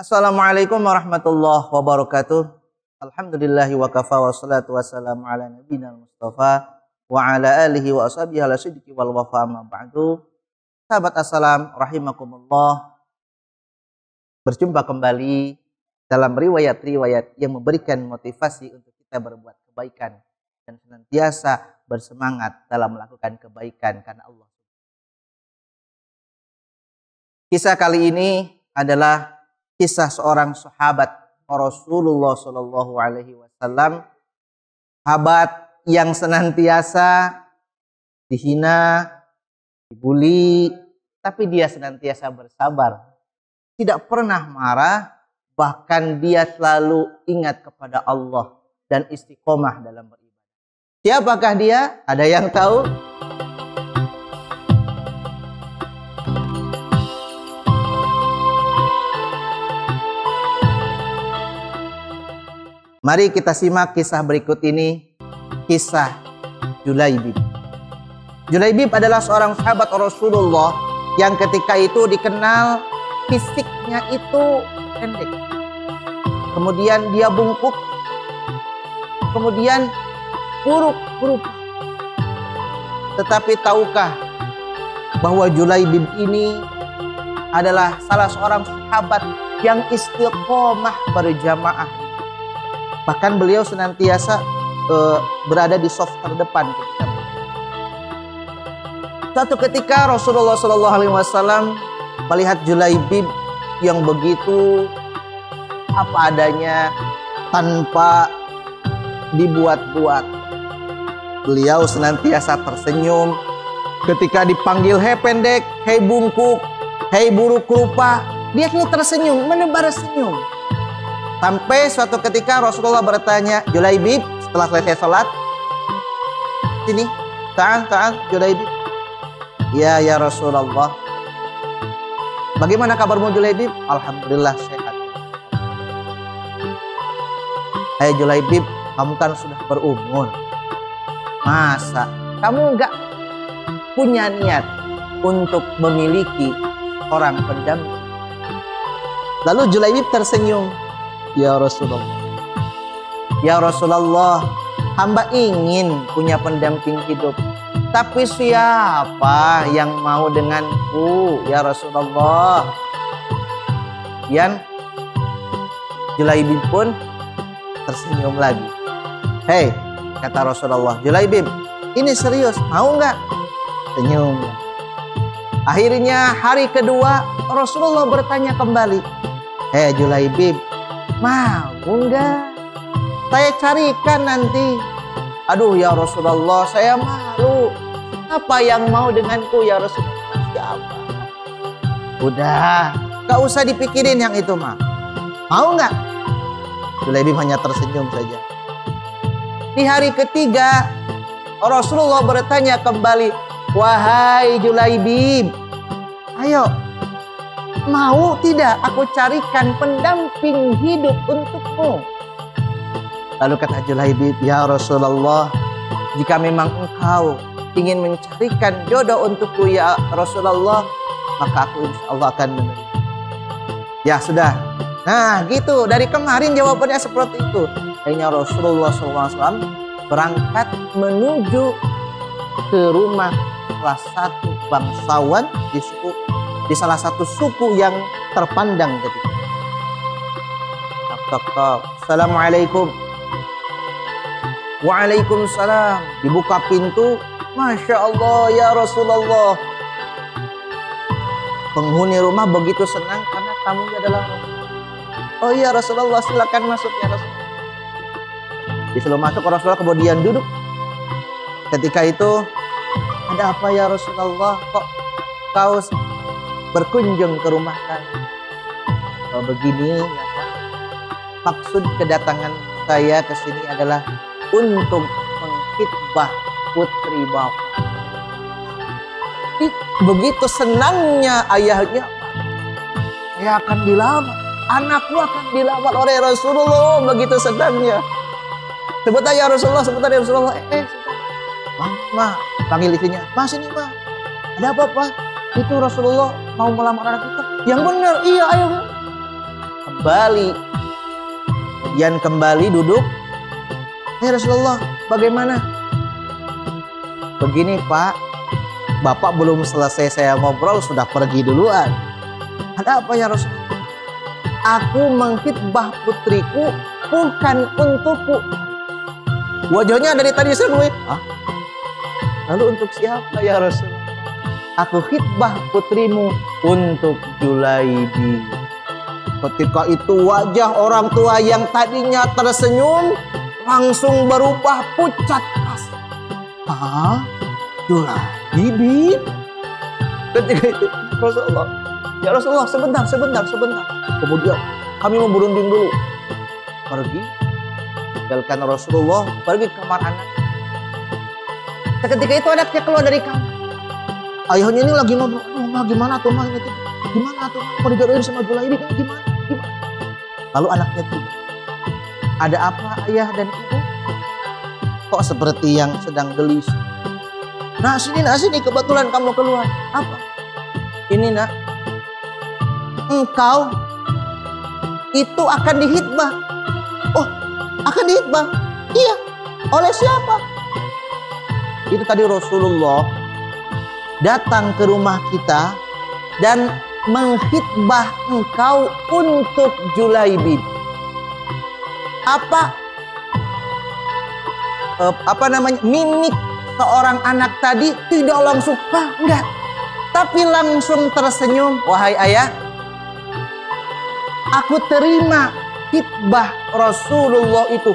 Assalamualaikum warahmatullahi wabarakatuh. Alhamdulillahi wa kafa wa salatu wassalamu ala nabiyina Mustafa wa ala alihi wa ashabihi ala siddiqi wal wafa amma ba'du. Sahabat assalam rahimakumullah. Berjumpa kembali dalam riwayat-riwayat yang memberikan motivasi untuk kita berbuat kebaikan dan senantiasa bersemangat dalam melakukan kebaikan karena Allah. Kisah kali ini adalah kisah seorang sahabat Rasulullah Shallallahu Alaihi Wasallam, sahabat yang senantiasa dihina, dibully, tapi dia senantiasa bersabar, tidak pernah marah, bahkan dia selalu ingat kepada Allah dan istiqomah dalam beribadah. Siapakah dia? Ada yang tahu? Mari kita simak kisah berikut ini, kisah Julaibib. Julaibib adalah seorang sahabat Rasulullah yang ketika itu dikenal fisiknya itu pendek. Kemudian dia bungkuk, kemudian buruk. Tetapi tahukah bahwa Julaibib ini adalah salah seorang sahabat yang istiqomah berjamaah. Bahkan beliau senantiasa berada di saf terdepan ketika suatu ketika Rasulullah Shallallahu Alaihi Wasallam melihat Julaibib yang begitu apa adanya tanpa dibuat-buat. Beliau senantiasa tersenyum ketika dipanggil hei pendek, hei bungkuk, hei buruk rupa, dia ini tersenyum, menebar senyum. Sampai suatu ketika Rasulullah bertanya, Julaibib, setelah selesai sholat, sini, ta'al, Julaibib. Ya Rasulullah. Bagaimana kabarmu Julaibib? Alhamdulillah sehat. Hai Julaibib, kamu kan sudah berumur. Masa kamu enggak punya niat untuk memiliki orang pendamping? Lalu Julaibib tersenyum. Ya Rasulullah, hamba ingin punya pendamping hidup. Tapi siapa yang mau denganku, ya Rasulullah? Kemudian Julaibib pun tersenyum lagi. Hei, kata Rasulullah, Julaibib, ini serius, mau nggak? Senyum. Akhirnya hari kedua Rasulullah bertanya kembali. Hei Julaibib, mau enggak? Saya carikan nanti. Aduh ya Rasulullah, saya malu. Apa yang mau denganku ya Rasulullah? Siapa? Udah, gak usah dipikirin yang itu mah. Mau enggak? Julaibib hanya tersenyum saja. Di hari ketiga Rasulullah bertanya kembali, wahai Julaibib, ayo, mau tidak aku carikan pendamping hidup untukmu? Lalu kata Julaibib, ya Rasulullah, jika memang engkau ingin mencarikan jodoh untukku ya Rasulullah, maka aku insya Allah akan menerima. Ya sudah. Nah gitu, dari kemarin jawabannya seperti itu. Akhirnya Rasulullah SAW berangkat menuju ke rumah salah satu bangsawan di salah satu suku yang terpandang ketika. Tok. Assalamualaikum. Waalaikumsalam. Dibuka pintu. Masya Allah ya Rasulullah. Penghuni rumah begitu senang karena tamunya adalah Rasulullah. Oh iya Rasulullah, silakan masuk ya Rasulullah. Disuruh masuk Rasulullah kemudian duduk. Ketika itu, ada apa ya Rasulullah? Kok kau berkunjung ke rumah kami? Kalau begini, ya Pak, maksud kedatangan saya ke sini adalah untuk mengkhitbah putri Bapak. Begitu senangnya ayahnya, saya akan dilamar, anakku akan dilamar oleh Rasulullah. Begitu senangnya. Sebentar ya Rasulullah, sebentar ya Rasulullah. Ma, panggil istrinya. Ma, sini ma. Ada apa Pak? Itu Rasulullah mau melamar anak kita. Yang benar, iya ayo. kembali. Kemudian kembali duduk. Ya Rasulullah, bagaimana? Begini Pak, Bapak belum selesai saya ngobrol sudah pergi duluan. Ada apa ya Rasulullah? Aku menghitbah putriku bukan untukku. Wajahnya dari tadi semua. Lalu untuk siapa ya Rasulullah? Aku khitbah putrimu untuk Julaibi. Ketika itu wajah orang tua yang tadinya tersenyum langsung berubah pucat rasa. Julaibi? Ketika itu Rasulullah, ya Rasulullah sebentar. Kemudian kami memberunding dulu. Pergi, tinggalkan Rasulullah, pergi ke kamar anak. Ketika itu anaknya keluar dari kamar. Ayahnya ini lagi ngobrol, gimana tuh mah ini? Gimana tuh mau dijodohin sama Julaibi ini gimana? Lalu anaknya tiba. Ada apa ayah dan ibu? Kok seperti yang sedang gelisah? Nah sini kebetulan kamu keluar. Apa? Ini nak, engkau itu akan dihitbah. Oh, akan dihitbah? Iya. Oleh siapa? Itu tadi Rasulullah datang ke rumah kita dan menghitbah engkau untuk Julaibi. Apa namanya, mimik seorang anak tadi tidak langsung enggak, tapi langsung tersenyum. Wahai ayah, aku terima khitbah Rasulullah itu.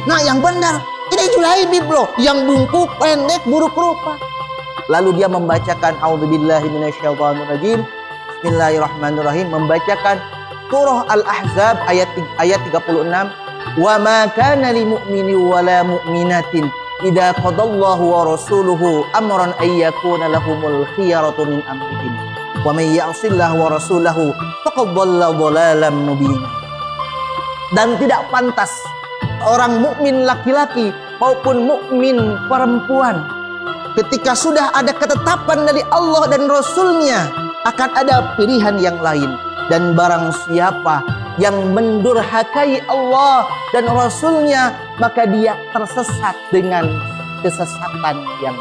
Nah yang benar ini Julaibi loh, yang bungkuk pendek buruk rupa. Lalu dia membacakan A'udzubillahi minasyaitonirrajim. Bismillahirrahmanirrahim, membacakan surah Al-Ahzab ayat 36. Wa ma kana lil mu'mini wa la mu'minatin idza qadallahu wa rasuluhu amran ay yakuna lahumul khiyaratu min amrihim wa may ya'sillaha wa rasulahu faqad dhalla dhalalan mubina. Dan tidak pantas orang mukmin laki-laki maupun mukmin perempuan ketika sudah ada ketetapan dari Allah dan Rasulnya akan ada pilihan yang lain. Dan barang siapa yang mendurhakai Allah dan Rasulnya, maka dia tersesat dengan kesesatan yang.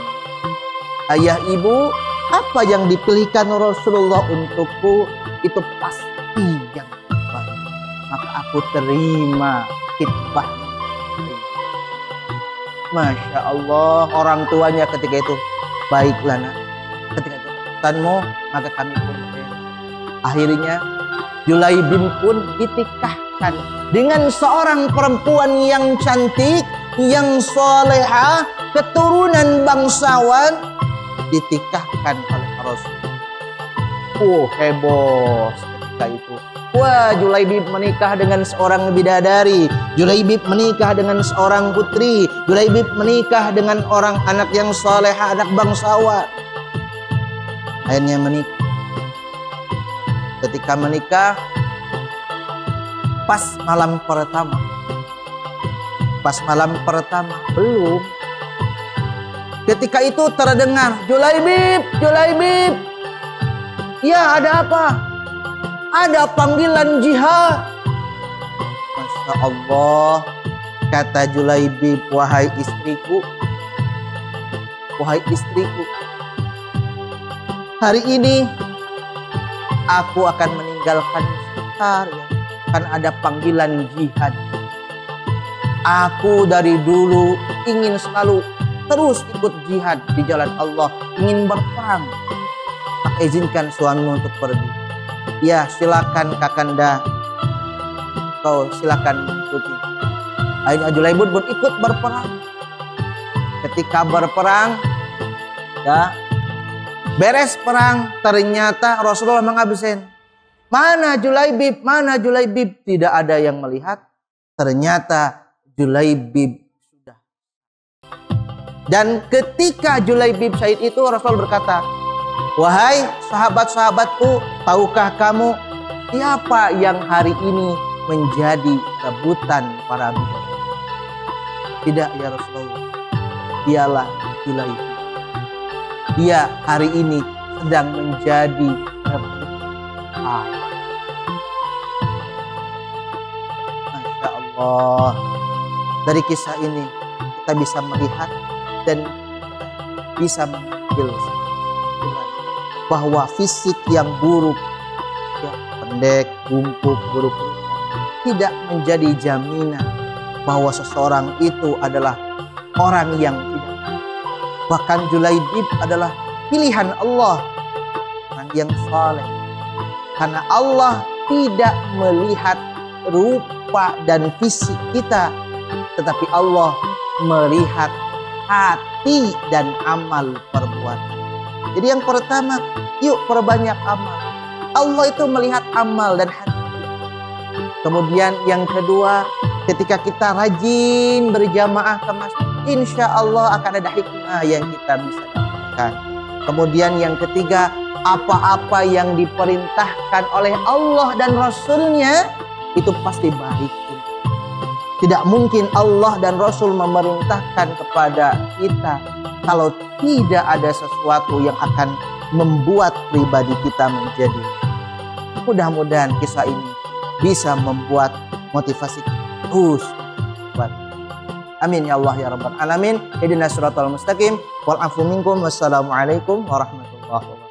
Ayah ibu, apa yang dipilihkan Rasulullah untukku itu pasti yang terbaik. Maka aku terima khitbah. Masya Allah, orang tuanya ketika itu, baiklah nak, ketika itu pesanmu, maka kami pun akhirnya Julaibi pun ditikahkan dengan seorang perempuan yang cantik, yang soleha, keturunan bangsawan, ditikahkan oleh Rasul. Heboh ketika itu. Wah, Julaibi menikah dengan seorang bidadari. Julaibi menikah dengan seorang putri. Julaibi menikah dengan orang anak yang soleha, anak bangsawan. Akhirnya menikah. Ketika menikah, pas malam pertama belum. Ketika itu terdengar, Julaibi. Ya, ada apa? Ada panggilan jihad. Masya Allah, kata Julaibi, wahai istriku, hari ini aku akan meninggalkan sebentar ya, kan ada panggilan jihad. Aku dari dulu ingin selalu terus ikut jihad di jalan Allah, ingin berperang. Maka izinkan suamimu untuk pergi. Ya, silakan Kakanda, kau silakan mengikuti. Akhirnya Julaibi pun ikut berperang. Ketika berperang, ya, beres perang, ternyata Rasulullah mengabsen. Mana Julaibi? Tidak ada yang melihat. Ternyata Julaibi sudah. Dan ketika Julaibi syahid itu, Rasul berkata, wahai sahabat-sahabatku, tahukah kamu siapa yang hari ini menjadi rebutan para bidadari? Tidak ya Rasulullah, dialah Julaibi. Dia hari ini sedang menjadi rebutan. Allah. Dari kisah ini kita bisa melihat dan bisa mengambil kesimpulan bahwa fisik yang buruk, ya, pendek, bungkuk, buruk, tidak menjadi jaminan bahwa seseorang itu adalah orang yang tidak. Bahkan Julaibib adalah pilihan Allah, orang yang saleh. Karena Allah tidak melihat rupa dan fisik kita, tetapi Allah melihat hati dan amal perbuatan. Jadi yang pertama, yuk perbanyak amal. Allah itu melihat amal dan hati. Kemudian yang kedua, ketika kita rajin berjamaah ke masjid, insya Allah akan ada hikmah yang kita bisa dapatkan. Kemudian yang ketiga, apa-apa yang diperintahkan oleh Allah dan Rasul-Nya itu pasti baik. Tidak mungkin Allah dan Rasul memerintahkan kepada kita kalau tidak ada sesuatu yang akan membuat pribadi kita menjadi. Mudah-mudahan kisah ini bisa membuat motivasi kita terus. Amin ya Allah ya Rabbal Alamin. Ihdinas siratal mustaqim wal afu minkum. Wassalamualaikum warahmatullahi wabarakatuh.